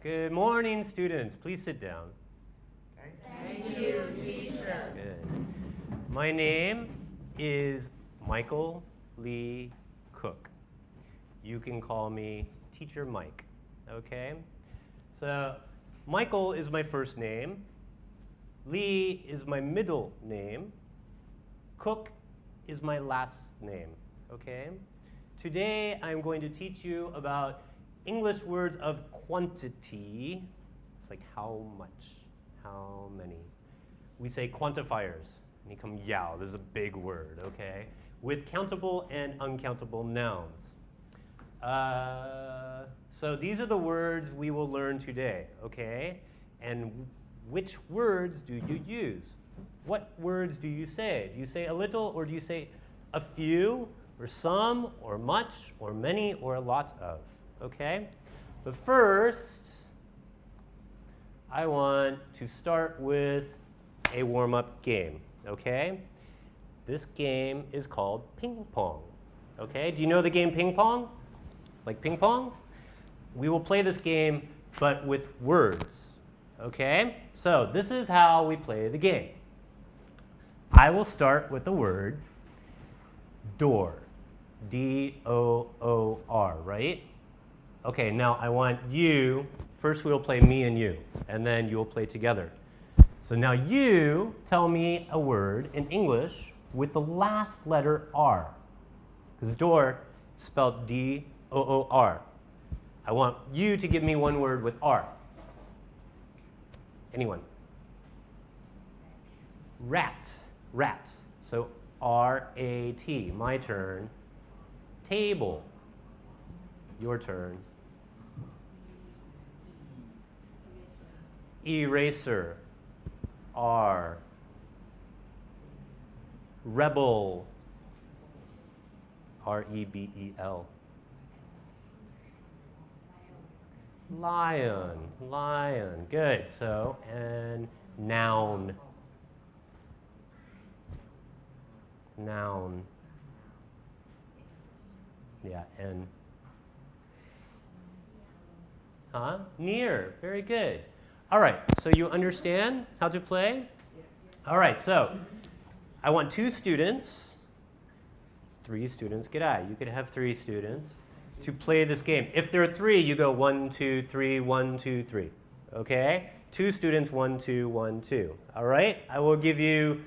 Good morning, students. Please sit down. Thank you, teacher. Good. My name is Michael Lee Cook. You can call me Teacher Mike, okay? So Michael is my first name. Lee is my middle name. Cook is my last name, okay? Today I'm going to teach you about English words of quantity. It's like how much, how many. We say quantifiers. And you come, yeah, this is a big word, okay? With countable and uncountable nouns. So these are the words we will learn today, okay? And which words do you use? What words do you say? Do you say a little, or do you say a few, or some, or much, or many, or a lot of? Okay? But first, I want to start with a warm-up game, okay? This game is called ping pong, okay? Do you know the game ping pong? Like ping pong? We will play this game, but with words, okay? So this is how we play the game. I will start with the word door, D-O-O-R, right? Okay, now I want you, first we'll play me and you, and then you'll play together. So now you tell me a word in English with the last letter R, because door is spelled D-O-O-R. I want you to give me one word with R. Anyone? Rat, rat. So R-A-T, my turn. Table, your turn. Eraser, R. Rebel, R-E-B-E-L. Lion, lion, good. So, and noun, noun. Yeah, and, near, very good. All right, so you understand how to play? All right, so I want 2 students, 3 students, g'day, you could have 3 students, to play this game. If there are 3, you go 1, 2, 3, 1, 2, 3, okay? 2 students, 1, 2, 1, 2. All right, I will give you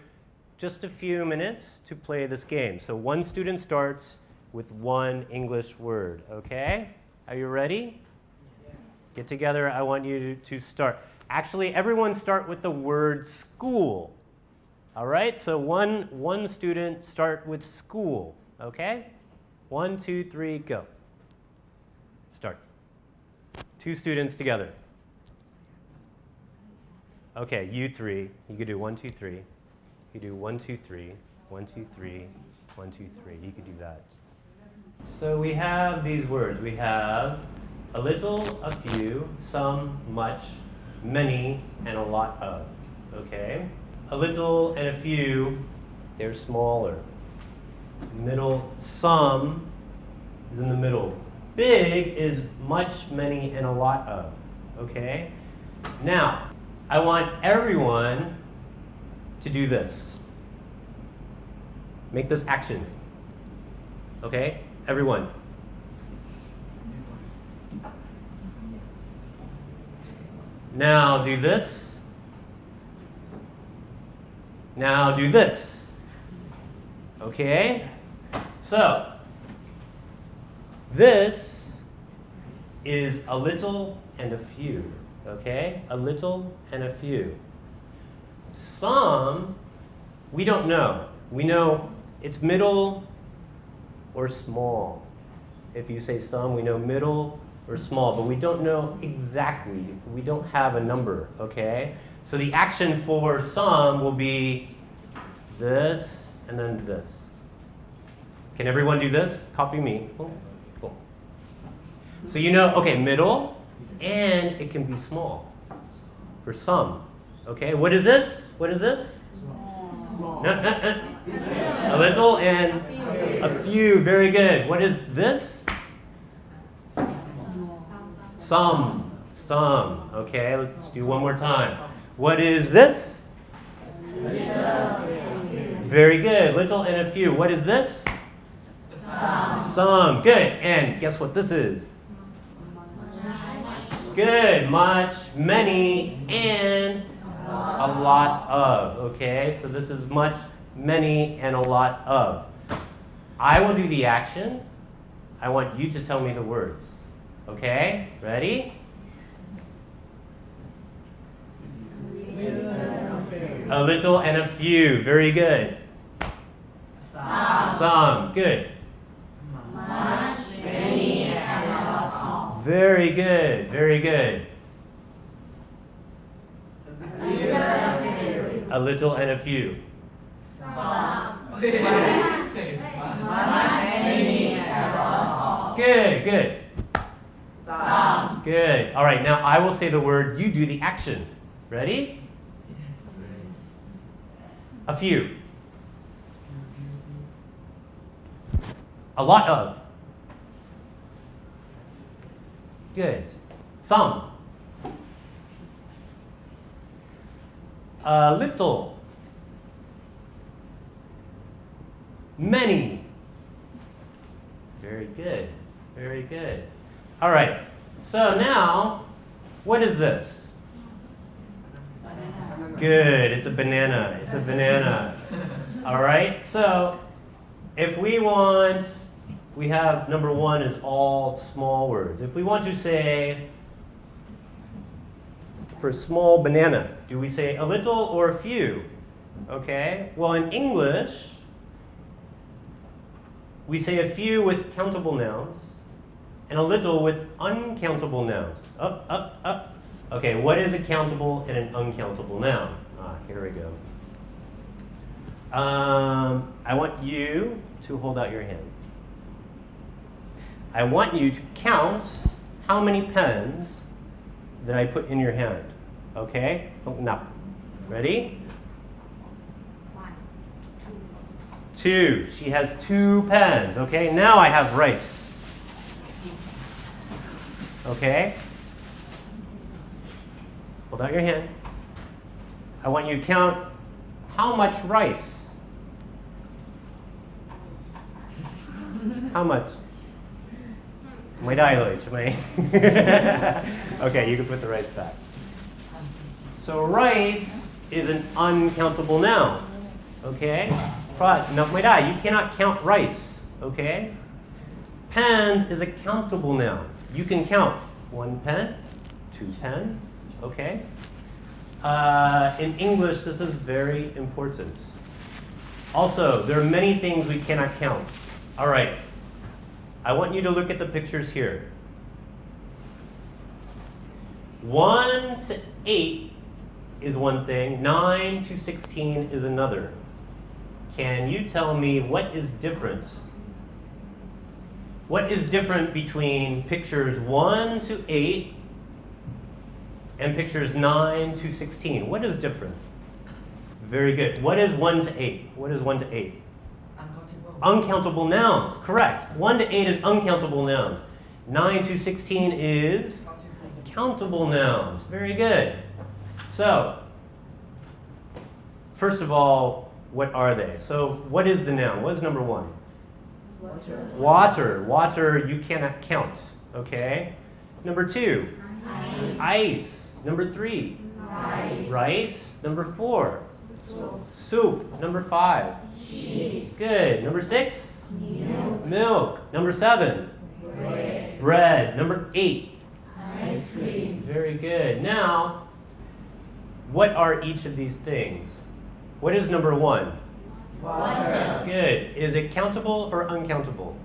just a few minutes to play this game. So 1 student starts with 1 English word, okay? Are you ready? Get together, I want you to start. Actually, everyone start with the word school. All right, so one student start with school, okay? 1, 2, 3, go. Start. 2 students together. Okay, you 3, you could do 1, 2, 3. You do 1, 2, 3, 1, 2, 3, 1, 2, 3. You could do that. So we have these words. We have a little, a few, some, much, many, and a lot of, okay? A little and a few, they're smaller. Middle, some is in the middle. Big is much, many, and a lot of, okay? Now, I want everyone to do this. Make this action, okay? Everyone. Now do this. Now do this. Okay? So, this is a little and a few. Okay? A little and a few. Some, we don't know. We know it's middle or small. If you say some, we know middle or small, but we don't know exactly. We don't have a number, okay? So the action for some will be this and then this. Can everyone do this? Copy me. Cool. Cool. So you know, okay, middle, and it can be small for some. Okay, what is this? What is this? Small. A little and a few. Very good. What is this? Some. Some. Okay, let's do one more time. What is this? Very good. Little and a few. What is this? Some. Good. And guess what this is? Good. Much, many, and a lot of. Okay, so this is much, many, and a lot of. I will do the action. I want you to tell me the words. Okay? Ready? A little and a few. Very good. Some. Good. Much, many, and a lot of. Very good. Very good. A little and a few. Some. Much, many, and a lot of. Good. Good. Some. Good. All right, now I will say the word, you do the action. Ready? A few. A lot of. Good. Some. A little. Many. Very good. Very good. All right. So now, what is this? Good. It's a banana. It's a banana. All right. So if we want, we have number one is all small words. If we want to say, for small banana, do we say a little or a few? Okay. Well, in English, we say a few with countable nouns and a little with uncountable nouns. Up, up, up. Okay, what is a countable and an uncountable noun? Here we go. I want you to hold out your hand. I want you to count how many pens that I put in your hand. Okay? Now, ready? 1, 2. She has 2 pens. Okay, now I have rice. Okay? Hold out your hand. I want you to count how much rice. How much? Mayได้เลยใช่ไหม Okay, you can put the rice back. So rice is an uncountable noun. Okay? เพราะนับไม่ได้ you cannot count rice. Okay? Pens is a countable noun. You can count 1 pen, 2 pens. Okay? In English, this is very important. Also, there are many things we cannot count. All right. I want you to look at the pictures here. 1 to 8 is one thing. 9 to 16 is another. Can you tell me what is different? What is different between pictures 1 to 8 and pictures 9 to 16? What is different? Very good. What is 1 to 8? What is 1 to 8? Uncountable nouns. Correct. 1 to 8 is uncountable nouns. 9 to 16 is countable nouns. Very good. So, first of all, what are they? So, what is the noun? What is number 1? Water. Water, you cannot count. Okay? Number 2? Ice. Number 3? Rice. Number 4? Soup. Number 5? cheese, Good. Number 6? milk, Milk. Number 7? bread, Bread. Number 8? ice cream, Very good. Now, what are each of these things? What is number 1? water, Good. Is it countable or uncountable?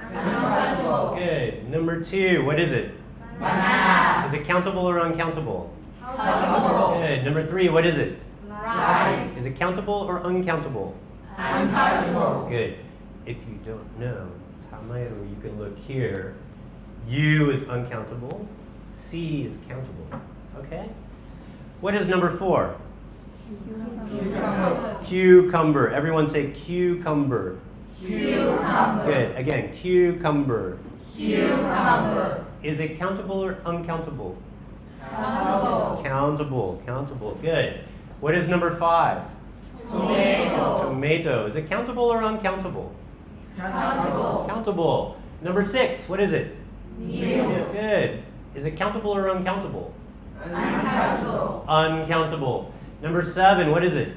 uncountable, Good. Number 2, what is it? banana, Is it countable or uncountable? countable, Good. Number 3, what is it? rice, Is it countable or uncountable? uncountable, Good. If you don't know, Tamairo, you can look here. U is uncountable. C is countable. Okay? What is number 4? cucumber, Cucumber. Everyone say cucumber. cucumber, Good. Again, cucumber. cucumber, Is it countable or uncountable? Countable. Countable. Countable. Good. What is number 5? Tomato. Tomato. Is it countable or uncountable? Countable. Countable. Number 6. What is it? Milk. Good. Is it countable or uncountable? Uncountable. Uncountable. Number 7. What is it?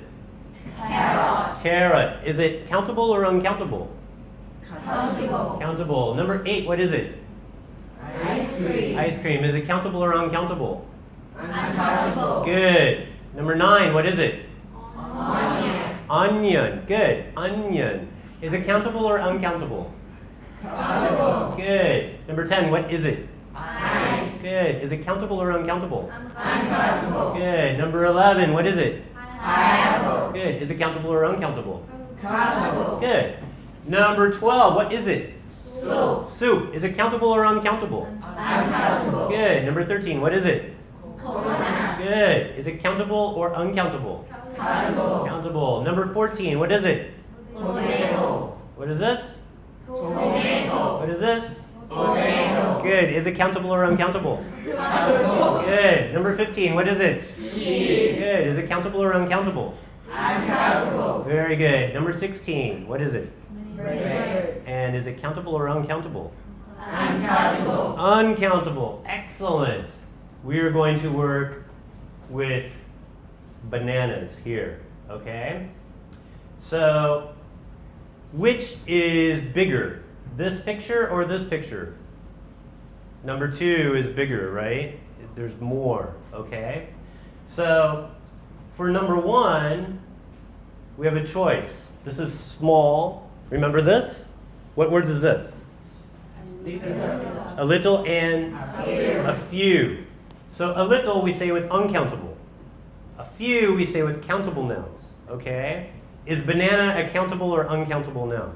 Carrot. Carrot. Is it countable or uncountable? Countable. Countable. Number 8. What is it? Ice cream. Ice cream. Is it countable or uncountable? Uncountable. Good. Number 9. What is it? Onion. Onion. Good. Onion. Is it countable or uncountable? Countable. Good. Number 10. What is it? Ice. Good. Is it countable or uncountable? Uncountable. Good. Number 11. What is it? Pineapple. Good. Is it countable or uncountable? Countable. Good. Number 12. What is it? Soup. Soup. Is it countable or uncountable? Uncountable. Good. Number 13. What is it? Coconut. Good. Is it countable or uncountable? Countable. Countable. Number 14. What is it? Tomato. What is this? Tomato. What is this? Tomato. Good. Is it countable or uncountable? Countable. Good. Number 15. What is it? Cheese. Good. Is it countable or uncountable? Uncountable. Very good. Number 16. What is it? Bread. And is it countable or uncountable? Uncountable. Uncountable. Excellent. We are going to work with bananas here, okay? So, which is bigger? This picture or this picture? Number 2 is bigger, right? There's more, okay? So, for number 1, we have a choice. This is small. Remember this? What words is this? A little and a few. So a little we say with uncountable. A few we say with countable nouns, okay? Is banana a countable or uncountable noun?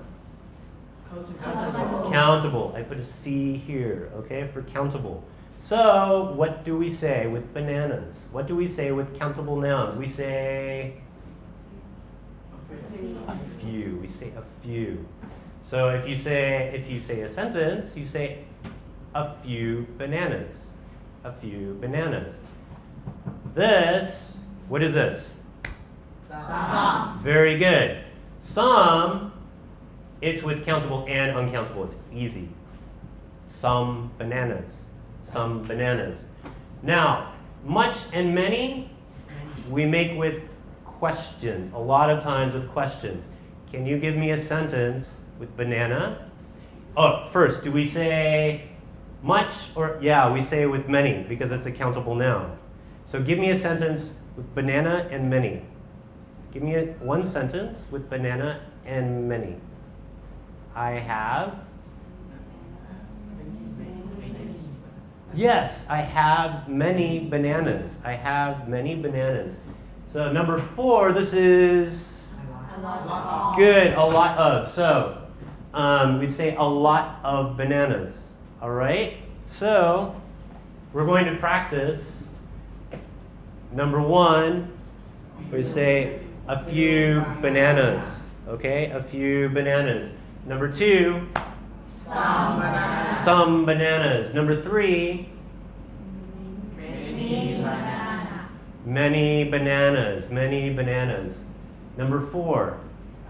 Countable. Countable. I put a C here, okay, for countable. So what do we say with bananas? What do we say with countable nouns? We say a few. We say a few. So if you say a sentence, you say a few bananas. A few bananas. This, what is this? Some. Very good. Some, it's with countable and uncountable. It's easy. Some bananas. Some bananas. Now, much and many, we make with questions. A lot of times with questions. Can you give me a sentence with banana? Oh, first, do we say much or, yeah, we say with many because it's a countable noun. So give me a sentence with banana and many. Give me one sentence with banana and many. I have. Yes, I have many bananas. I have many bananas. So number 4, this is good, a lot of. So we'd say a lot of bananas. All right? So we're going to practice. Number 1, we say a few bananas. Okay? A few bananas. Number 2, Some bananas. some bananas. Number 3, Many bananas. many bananas. Many bananas. Number 4,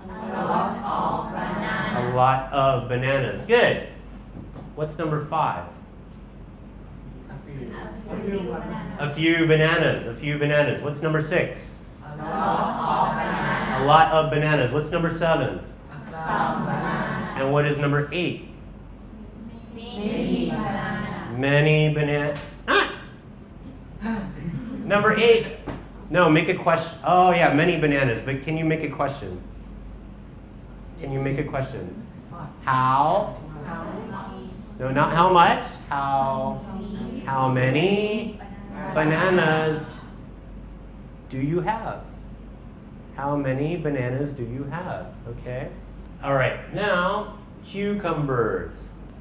A lot of bananas. a lot of bananas. Good. What's number 5? A few bananas. A few bananas. What's number 6? A lot of bananas. A lot of bananas. What's number 7? Some bananas. And what is number 8? Many bananas. Many bananas. Ah! Number 8. No, make a question. Oh, yeah, many bananas. But can you make a question? Can you make a question? How? No, not how much. How many bananas do you have? How many bananas do you have? Okay. All right. Now, cucumbers.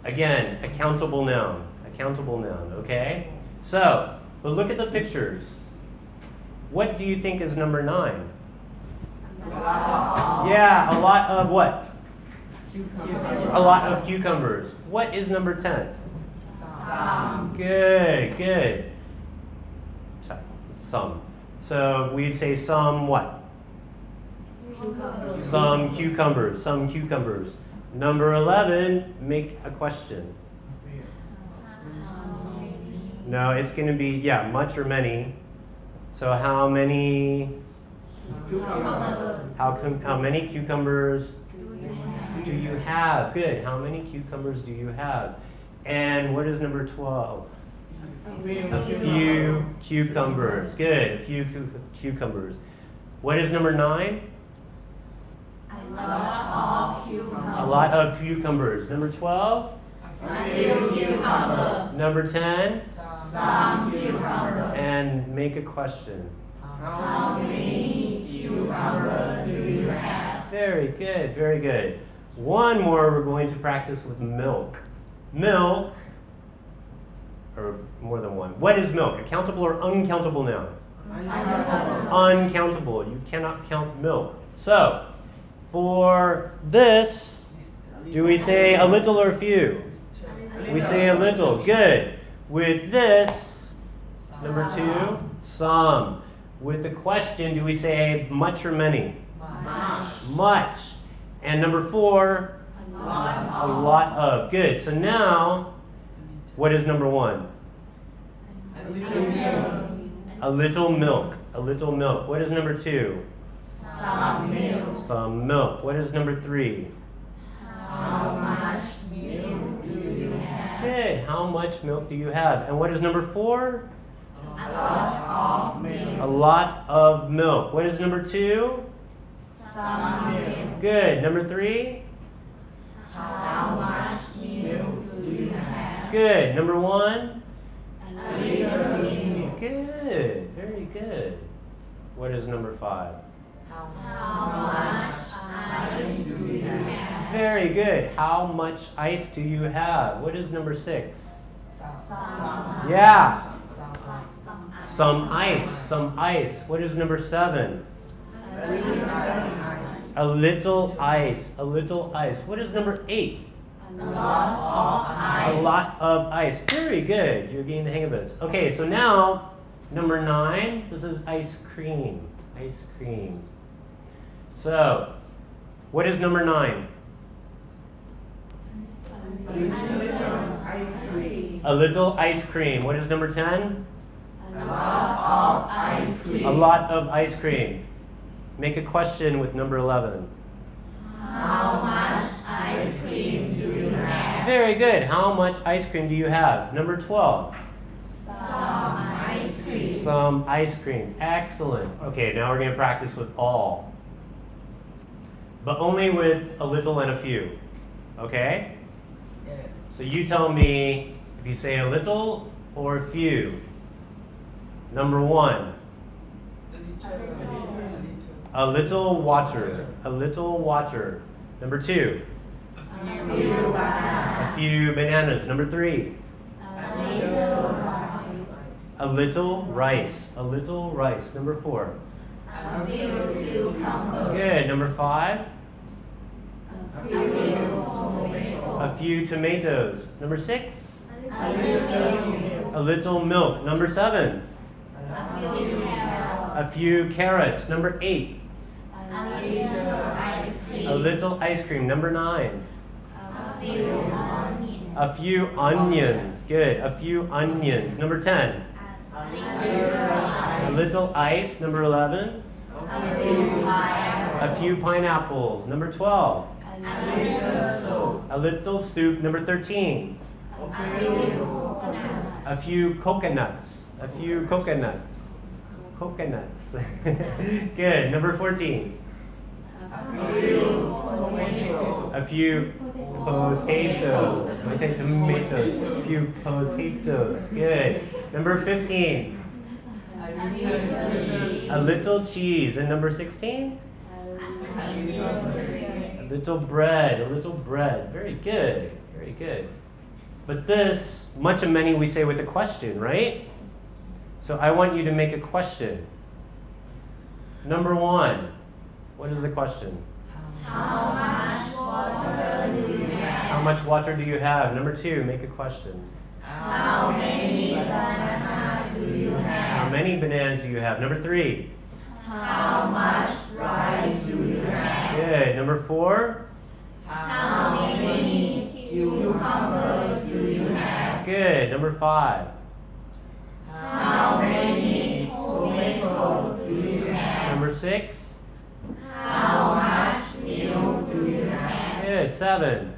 Again, a countable noun. A countable noun. Okay. So, but look at the pictures. What do you think is number 9? Yeah, a lot of what? A lot of cucumbers. What is number 10? Some. Good, good. Some. So we'd say some what? Cucumbers. Some cucumbers. Some cucumbers. Number 11, make a question. No, it's going to be, yeah, much or many. So how many? How many cucumbers do you have? Good. How many cucumbers do you have? And what is number 12? A few cucumbers. Good. A few cucumbers. What is number 9? A lot of cucumbers. A lot of cucumbers. Number 12? A few cucumbers. Number 10? Some cucumbers. And make a question. How many cucumbers do you have? Very good, very good. One more we're going to practice with milk. Milk, or more than one. What is milk? A countable or uncountable noun? Uncountable. You cannot count milk. So, for this, do we say a little or few? We say a little. Good. With this, number 2, some. With the question, do we say much or many? Much. And number 4, a lot of. Good. So now, what is number 1? A little milk. A little milk. What is number 2? Some milk. Some milk. What is number 3? How much milk do you have? Good. How much milk do you have? And what is number 4? A lot of milk. A lot of milk. What is number 2? Some milk. Good. Number 3? How much milk do you have? Good. Number 1? A little milk. Good. Very good. What is number 5? How much ice do you have? Very good. How much ice do you have? What is number 6? Some. Yeah. Some ice. Some ice. What is number 7? A little ice. A little ice. What is number 8? A lot of ice. A lot of ice. Very good. You're getting the hang of this. Okay, so now, number 9, this is ice cream. Ice cream. So, what is number 9? A little ice cream. What is number 10? A lot of ice cream. A lot of ice cream. Make a question with number 11. How much ice cream do you have? Very good. How much ice cream do you have? Number 12. Some ice cream. Some ice cream. Excellent. Okay, now we're going to practice with all. But only with a little and a few. Okay? So you tell me if you say a little or a few. Number 1. A little water. A little water. Number 2. A few bananas. Number 3. A little rice. A little rice. Number 4. A few cucumbers. Good. Number 5. A few tomatoes. A few tomatoes. Number 6. A little milk. A little milk. Number 7. A few carrots. A few carrots. Number 8. A little ice cream. A little ice cream. Number 9. A few onions. A few onions. Good. A few onions. Number 10. A little A ice. little ice. Number 11. A few pineapples. A few pineapples. Number 12. A little soup. A little soup. Number 13. A few coconuts. A few coconuts. A few coconuts. Coconuts. Good. Number 14. A few tomatoes. A few potatoes. I say tomatoes. A few potatoes. Good. Number 15. A little cheese. And number 16? A little bread. A little bread. Very good. Very good. But this, much and many, we say with a question, right? So I want you to make a question. Number 1. What is the question? How much water do you have? How much water do you have? Number 2, make a question. How many bananas do you have? How many bananas do you have? Number 3. How much rice do you have? Good. Number 4. How many cucumbers do you have? Good. Number 5. How many tomatoes do you have? Number 6. How much milk do you have? Good. 7.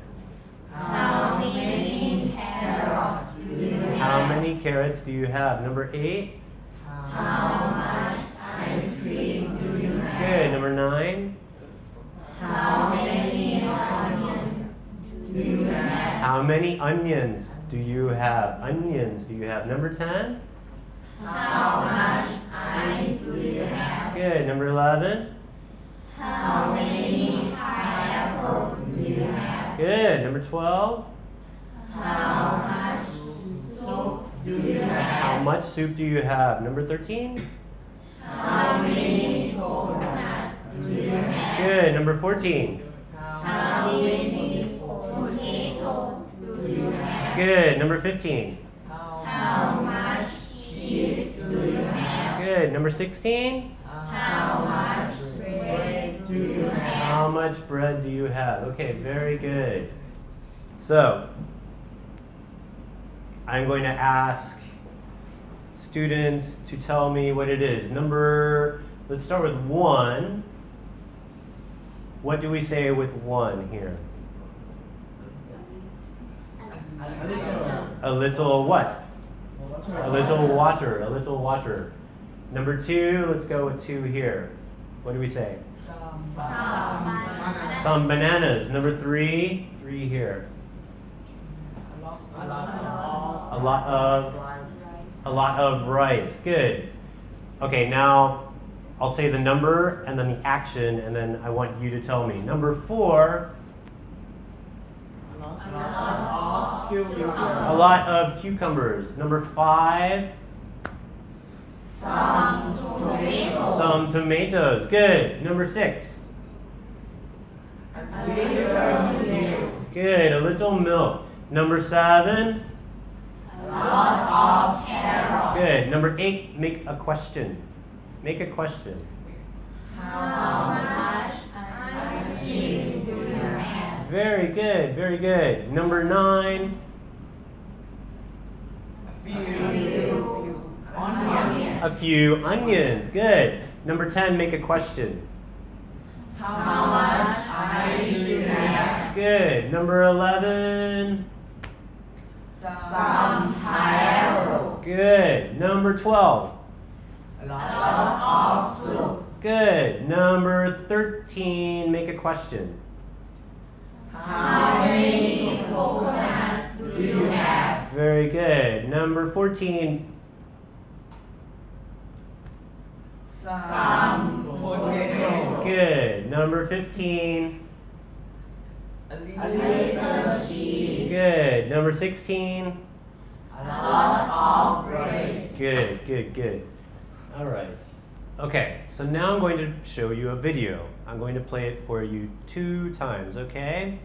How many carrots do you have? How many carrots do you have? Number 8. How much ice cream do you have? Good. Number 9. How many onions do you have? How many onions do you have? Onions do you have? Number 10. How much ice do you have? Good. Number 11. How many pineapples do you have? Good. Number 12. How much soup do you How have? much soup do you have? Number 13. How many coconuts do you have? Good. Number 14. How many potatoes do you have? Good. Number 15. How much cheese do you have? Good. Number 16. How much bread do you have? How much bread do you have? Okay, very good. So, I'm going to ask students to tell me what it is. Let's start with 1. What do we say with 1 here? A little what? A little water, a little water. Number 2, let's go with 2 here. What do we say? Some bananas. Number 3 here. A lot of rice. Good. Okay, now I'll say the number and then the action, and then I want you to tell me. Number 4. A lot of cucumbers. Number 5. Some tomatoes. Some tomatoes. Good. Number 6. A little milk. Good. A little milk. Number 7. A lot of carrots. Good. Number 8. Make a question. Make a question. How much ice cream do you have? Very good. Very good. Number 9. Onions. A few onions. Good. Number 10. Make a question. How much ice do you have? Good. Number 11. Some pineapple. Good. Number 12. A lot of soup. Good. Number 13. Make a question. How many coconuts do you have? Very good. Number 14. Some potatoes. Good. Number 15. A little cheese. Good. Number 16. A lot of bread. Good, good, good. All right. Okay, so now I'm going to show you a video. I'm going to play it for you 2 times, okay?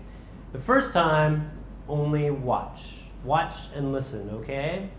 The first time, only watch. Watch and listen, okay?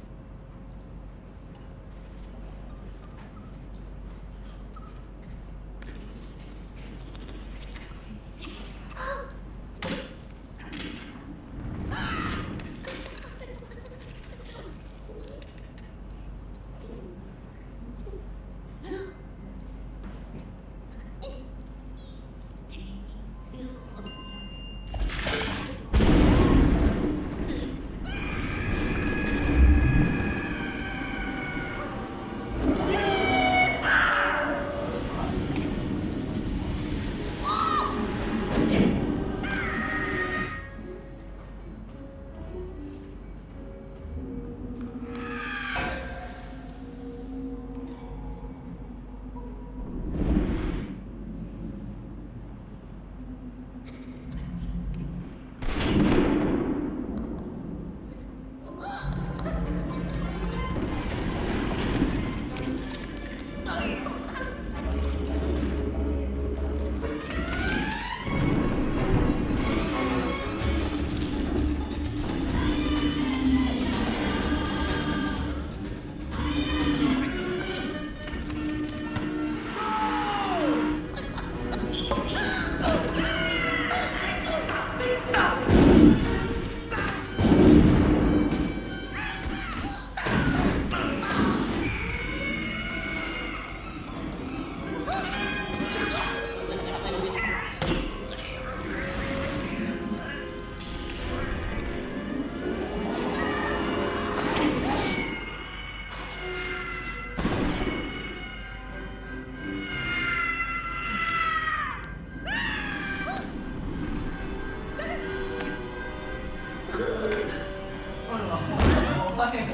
Okay,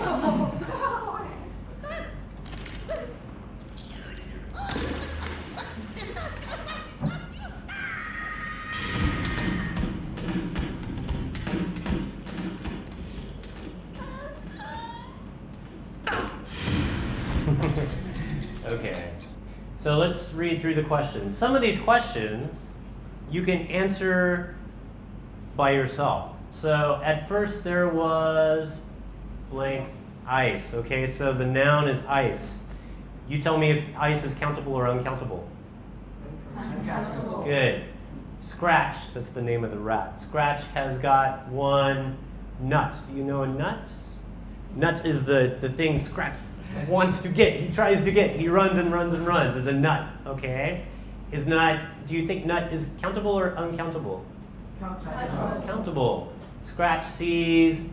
so let's read through the questions. Some of these questions you can answer by yourself. So at first there was blank ice. Okay, so the noun is ice. You tell me if ice is countable or uncountable. Uncountable. Good. Scratch, that's the name of the rat. Scratch has got one nut. Do you know a nut? Nut is the thing Scratch wants to get. He tries to get. He runs and runs and runs. Is a nut. Okay. Is nut? Do you think nut is countable or uncountable? Countable. Scratch sees.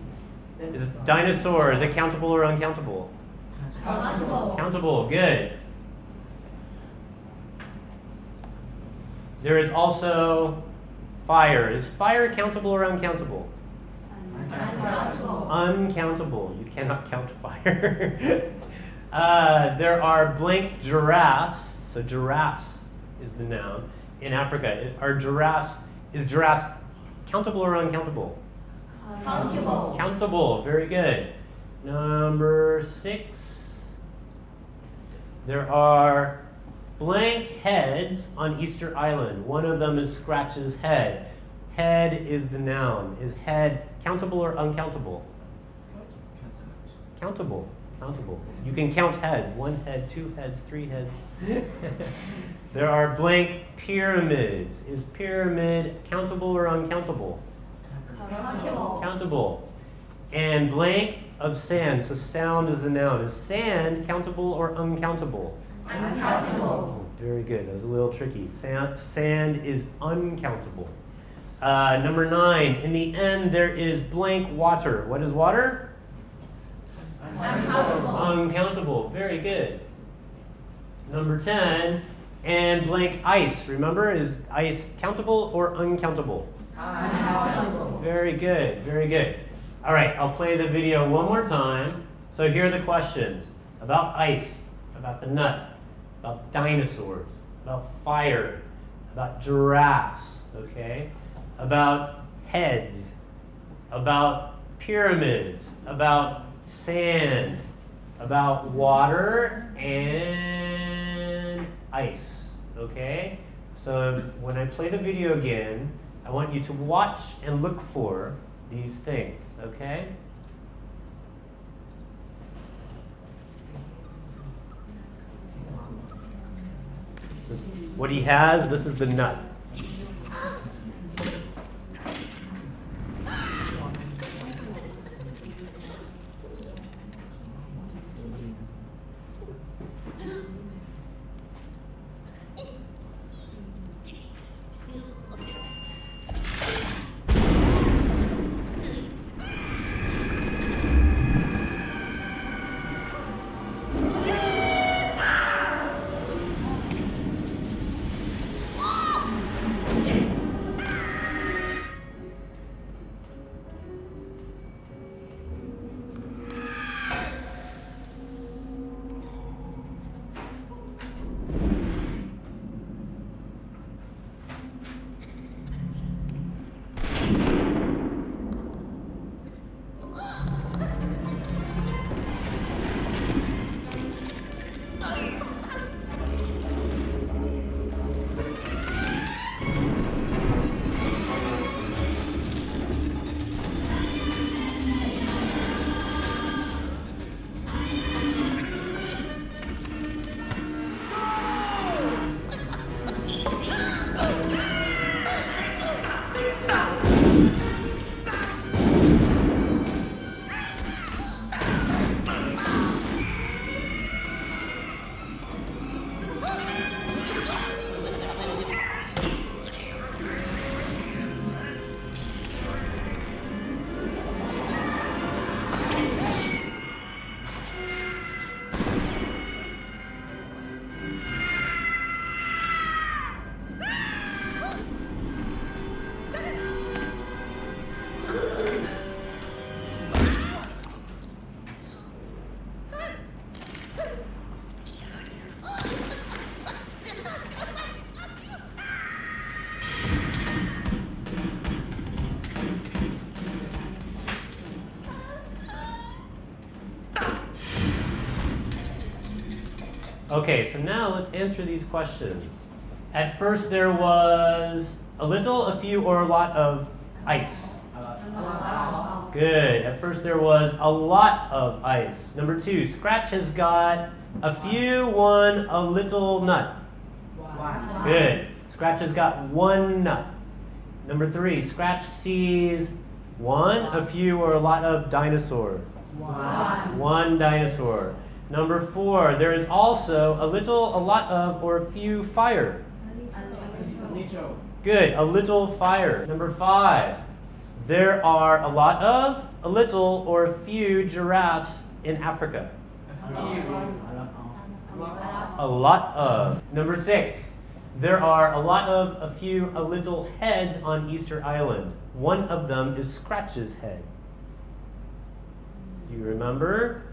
Is it dinosaur? Is it countable or uncountable? Countable. Countable. Good. There is also fire. Is fire countable or uncountable? Uncountable. Uncountable. You cannot count fire. There are blank giraffes. So giraffes is the noun. In Africa, is giraffes countable or uncountable? Countable. Countable. Very good. Number 6. There are blank heads on Easter Island. One of them is Scratch's head. Head is the noun. Is head countable or uncountable? Countable. Countable. You can count heads. 1 head, 2 heads, 3 heads. There are blank pyramids. Is pyramid countable or uncountable? Countable. Countable. And blank of sand. So sound is the noun. Is sand countable or uncountable? Uncountable. Oh, very good. That was a little tricky. Sand is uncountable. Number 9. In the end, there is blank water. What is water? Uncountable. Uncountable. Very good. Number 10. And blank ice. Remember, is ice countable or uncountable? Uncountable. Very good. Very good. All right, I'll play the video one more time. So here are the questions about ice, about the nut, about dinosaurs, about fire, about giraffes, okay? About heads, about pyramids, about sand, about water and ice, okay? So when I play the video again, I want you to watch and look for these things, okay? So what he has, this is the nut. Okay, so now let's answer these questions. At first there was a little, a few, or a lot of ice. Good. At first there was a lot of ice. Number 2, Scratch has got a few, one, a little nut. Good. Scratch has got one nut. Number 3, Scratch sees one, a few, or a lot of dinosaur. One dinosaur. Number 4, there is also a little, a lot of, or a few fire. Good, a little fire. Number 5, there are a lot of, a little, or a few giraffes in Africa. A lot of. Number 6, there are a lot of, a few, a little heads on Easter Island. One of them is Scratch's head. Do you remember?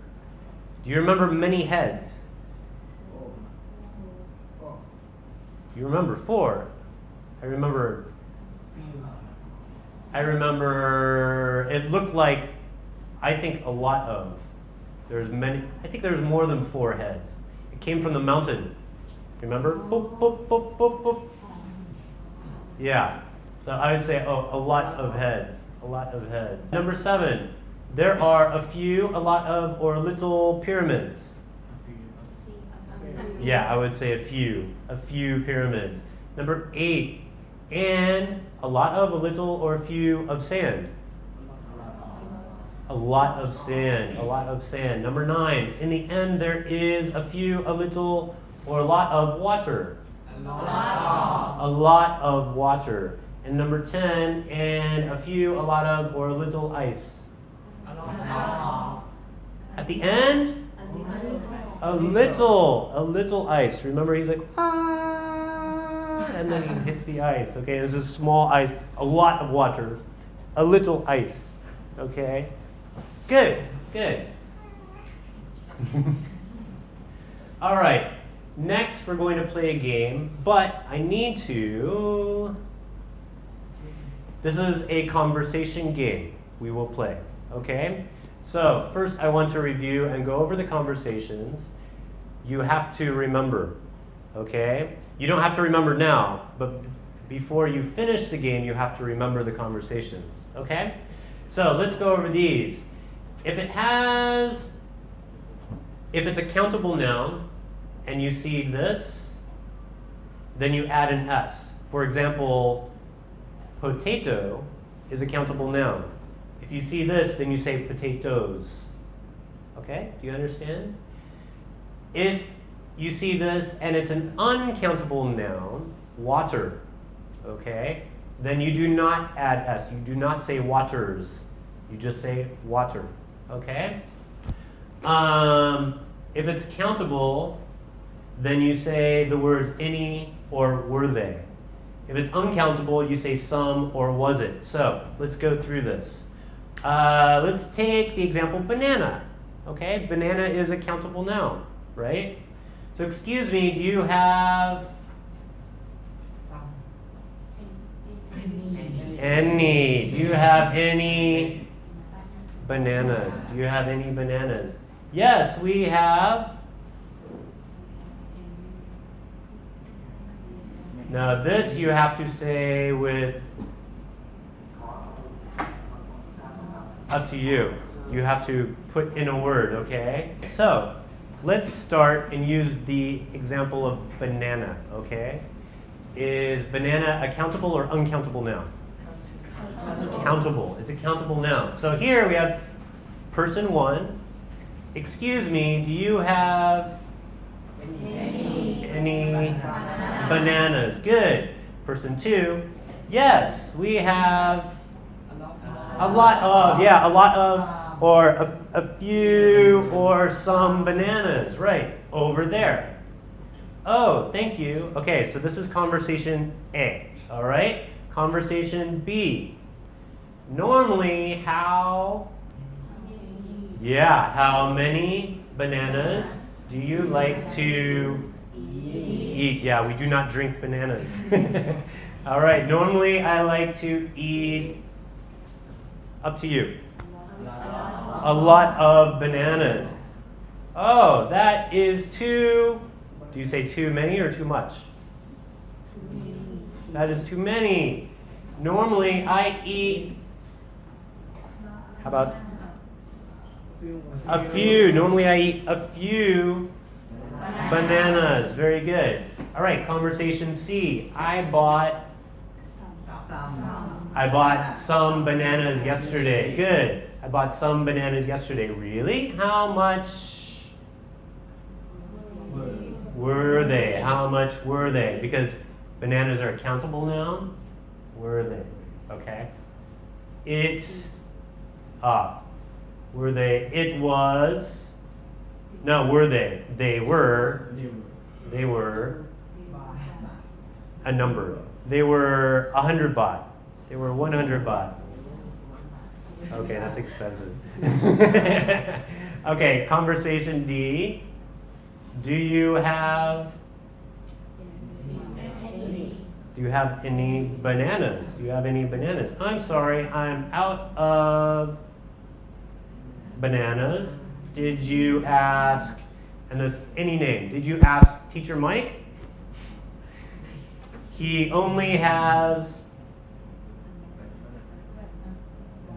Do you remember many heads? You remember 4. I remember it looked like, I think, a lot of. There's many, I think there's more than 4 heads. It came from the mountain. Remember? Boop, boop, boop, boop, boop. Yeah. So I would say, oh, a lot of heads. A lot of heads. Number 7. There are a few, a lot of, or little pyramids. Yeah, I would say a few pyramids. Number 8. And a lot of, a little, or a few of sand. A lot of sand, a lot of sand. Number 9, in the end there is a few, a little, or a lot of water. A lot of water. And number 10, and a few, a lot of, or a little ice. At the end, a little ice. Remember, he's like, ah, and then he hits the ice. Okay, there's a small ice, a lot of water, a little ice. Okay, good. All right, next we're going to play a game, but I need to. This is a conversation game we will play. Okay, so first I want to review and go over the conversations. You have to remember, okay? You don't have to remember now, but before you finish the game, you have to remember the conversations, okay? So let's go over these. If it's a countable noun and you see this, then you add an S. For example, potato is a countable noun. If you see this, then you say potatoes. Okay? Do you understand? If you see this and it's an uncountable noun, water, okay, then you do not add S. You do not say waters. You just say water. Okay? If it's countable, then you say the words any or were they. If it's uncountable, you say some or was it. So let's go through this. Let's take the example banana. Okay, banana is a countable noun, right? So excuse me, do you have any? Do you have any bananas? Do you have any bananas? Yes, we have. Now this you have to say with, up to you. You have to put in a word, okay? So let's start and use the example of banana, okay? Is banana a countable or uncountable noun? Countable. It's a countable noun. So here we have person 1. Excuse me, do you have any bananas? Good. Person 2. Yes, we have a lot of, yeah, a lot of, or a few, or some bananas, right, over there. Oh, thank you. Okay, so this is conversation A, all right? Conversation B. Normally, how many bananas do you like to eat? Yeah, we do not drink bananas. All right, normally I like to eat, up to you, a lot of bananas. Oh, that is too Do you say too many or too much? That is too many. Normally, I eat, how about a few? Normally, I eat a few bananas. Very good. All right, conversation C. I bought some bananas yesterday. Good. I bought some bananas yesterday. Really? How much were they? How much were they? Because bananas are a countable noun. Were they? Okay. Were they? It was. No, were they? They were. They were a number. They were 100 baht. They were 100 baht. Okay, that's expensive. Okay, conversation D. Do you have any bananas? Do you have any bananas? I'm sorry, I'm out of bananas. Did you ask, and this any name, did you ask Teacher Mike? He only has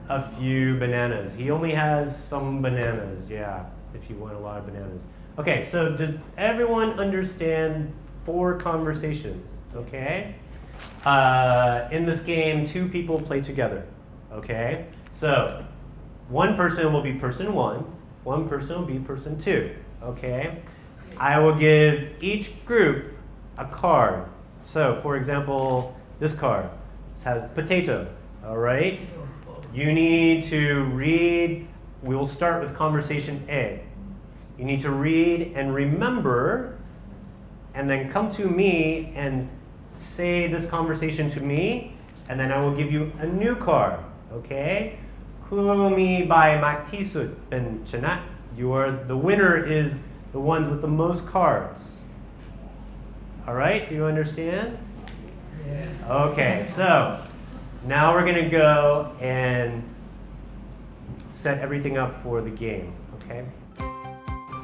a few bananas. He only has some bananas, yeah, if you want a lot of bananas. Okay, so does everyone understand 4 conversations, okay? In this game, 2 people play together, okay? So, one person will be person 1, one person will be person 2, okay? I will give each group a card. So, for example, this card has potato, all right? You need to read, we will start with conversation A. You need to read and remember, and then come to me and say this conversation to me, and then I will give you a new card, okay? Kumi by Maktisut ben Chanat. The winner is the ones with the most cards. All right, do you understand? Yes. Okay, so now we're gonna go and set everything up for the game, okay?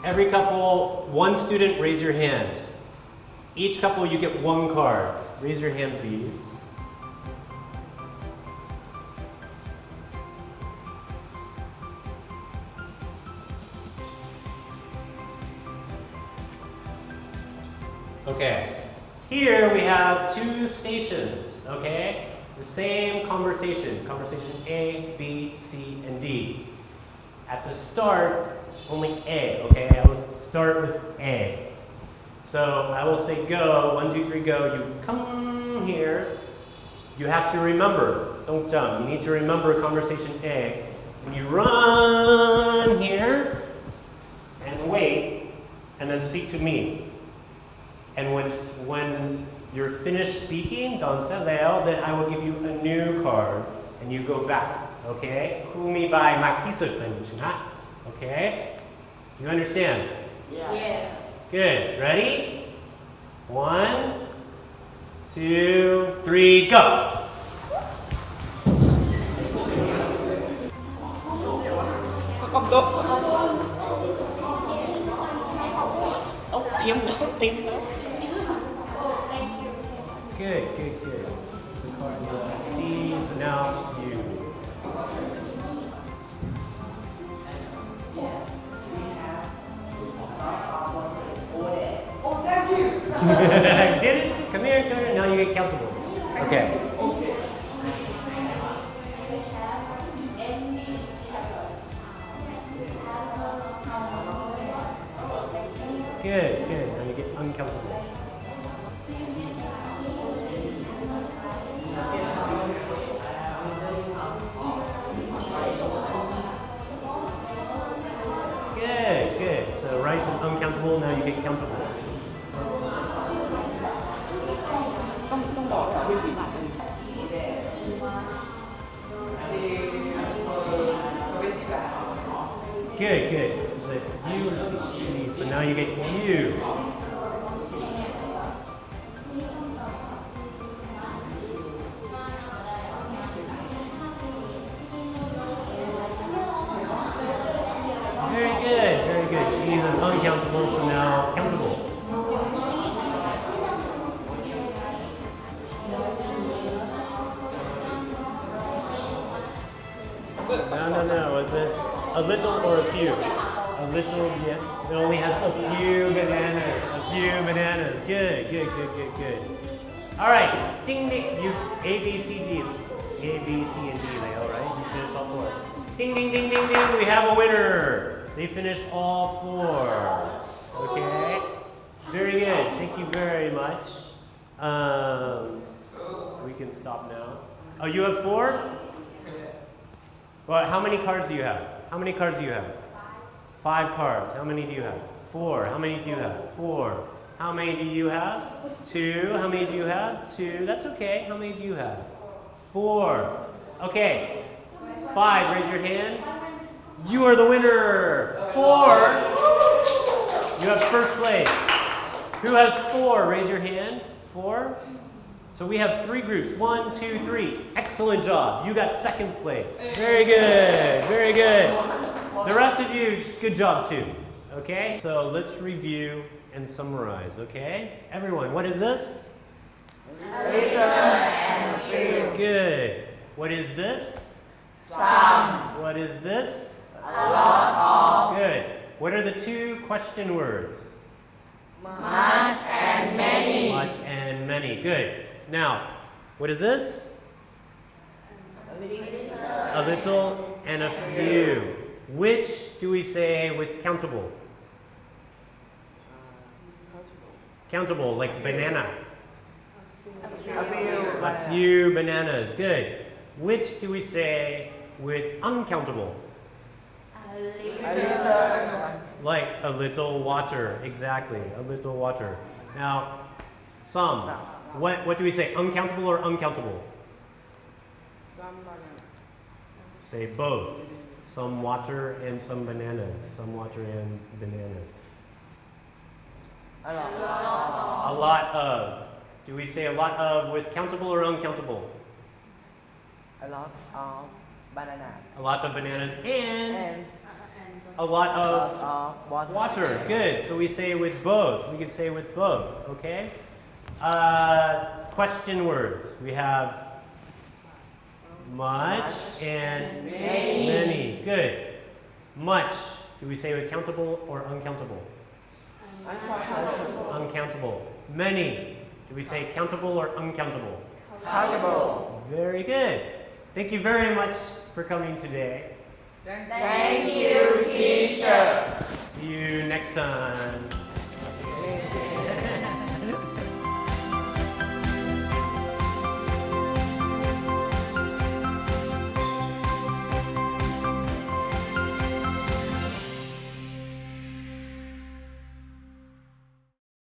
Every couple, one student, raise your hand. Each couple, you get 1 card. Raise your hand, please. Okay, here we have 2 stations, okay? The same conversation, conversation A, B, C, and D. At the start, only A, okay? I will start with A. So I will say go, 1, 2, 3, go. You come here. You have to remember, don't jump. You need to remember conversation A. When you run here and wait, and then speak to me. And when you're finished speaking, then I will give you a new card, and you go back, okay? Kumi by Maktisut ben Chanat, okay? You understand? Yes. Good. Ready? 1, 2, 3, go! Good. The card C, so now you. Did it? Come here. Now you get comfortable. Okay. Good. Now you get uncomfortable. Good. So Rice is uncomfortable, now you get comfortable. Good. Is it you or C? So now you get you. Very good. Cheese is uncountable, so now countable. No. Was this a little or a few? A little, yeah. It only has a few bananas. A few bananas. Good. All right. Ding ding. You A, B, C, D. A, B, C, and D. All right. You finished all 4. Ding ding ding ding ding. We have a winner. They finished all 4. Okay. Very good. Thank you very much. We can stop now. Oh, you have 4? Well, how many cards do you have? How many cards do you have? 5 cards. How many do you have? 4. How many do you have? 4. How many do you have? 2. How many do you have? 2. That's okay. How many do you have? 4. Okay. 5. Raise your hand. You are the winner. 4. You have first place. Who has 4? Raise your hand. 4. So we have 3 groups. 1, 2, 3. Excellent job. You got second place. Very good. Very good. The rest of you, good job too. Okay? So let's review and summarize. Okay? Everyone, what is this? A little and a few. Good. What is this? Some. What is this? A lot of. Good. What are the 2 question words? Much and many. Much and many. Good. Now, what is this? A little and a few. Which do we say with countable? Countable, like banana. A few bananas. Good. Which do we say with uncountable? A little. Like a little water. Exactly. A little water. Now, some. What do we say? Uncountable or uncountable? Say both. Some water and some bananas. Some water and bananas. A lot of. Do we say a lot of with countable or uncountable? A lot of bananas. A lot of bananas and a lot of water. Good. So we say with both. We could say with both. Okay. Question words. We have much and many. Good. Much. Do we say with countable or uncountable? Uncountable. Many. Do we say countable or uncountable? Countable. Very good. Thank you very much for coming today. Thank you, teacher. See you next time.